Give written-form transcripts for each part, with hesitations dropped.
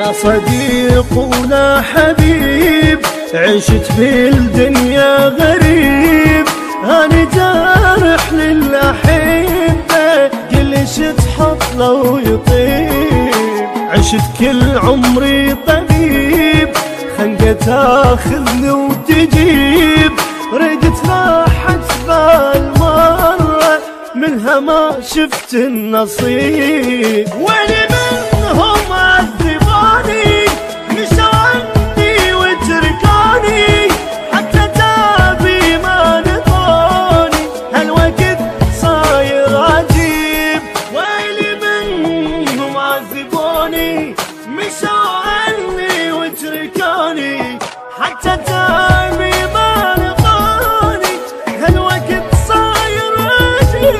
لا صديق ولا حبيب، عشت بالدنيا غريب. أنا جارح للأحبة، كل شي تحط لو يطيب. عشت كل عمري طبيب، خنقة تاخذني وتجيب. ردت راحت بالمرة، منها ما شفت النصيب. ويلي منهم عذبوني، مشوا عني وتركوني، حتى تابي ما نطوني. هالوقت صاير عجيب. ويلي منهم عذبوني، مشوا عني وتركوني، حتى تابي ما نطوني. هالوقت صاير عجيب.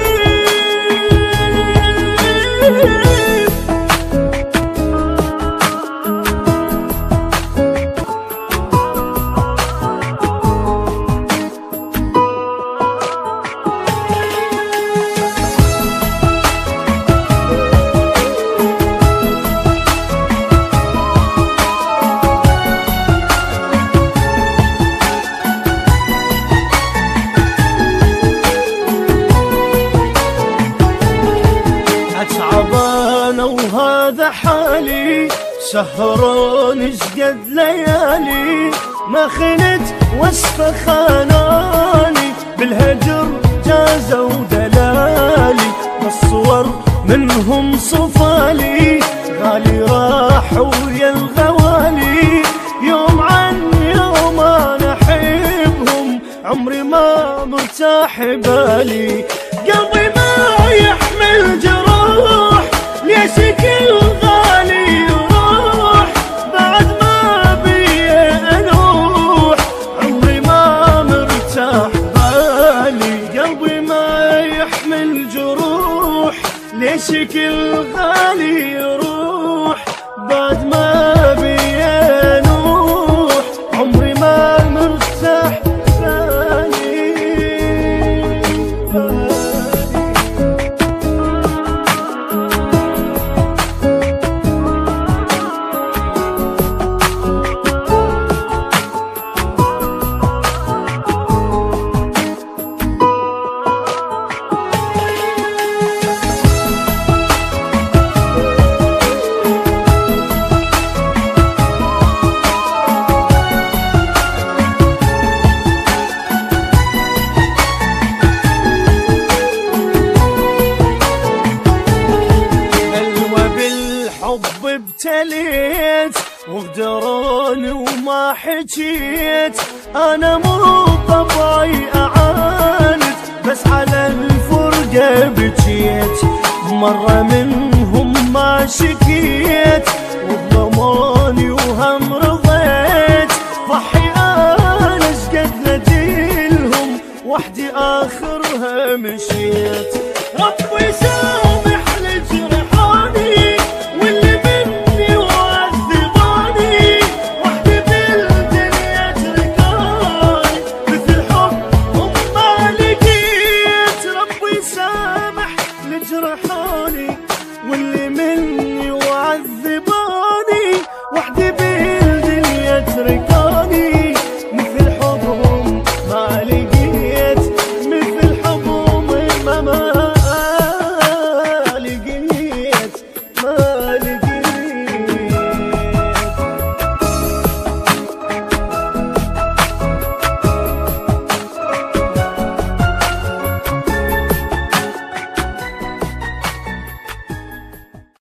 تعبان وهذا حالي، سهران شقد ليالي. ما خنت وصفة خاناني، بالهجر جازوا دلالي. بالصور منهم صفالي، غالي راحوا يا الغوالي. يوم عن يوم انا احبهم، عمري ما مرتاح بالي. قلبي ما يحمل جروح، ليش كل غالي يروح بعد ما بي انوح. عمري ما مرتاح بالي. قلبي ما يحمل جروح، ليش كل غالي يروح بعد ما بي انوح. عمري ما مرتاح بالي. ابتليت وغدروني وما حكيت. انا مو طبعي اعاند، بس على الفرقة بجيت. مرة منهم ما شكيت، وظلموني وهم رضيت. ضحي انا شقد نجيلهم، وحدي اخرها مشيت. ربي سامح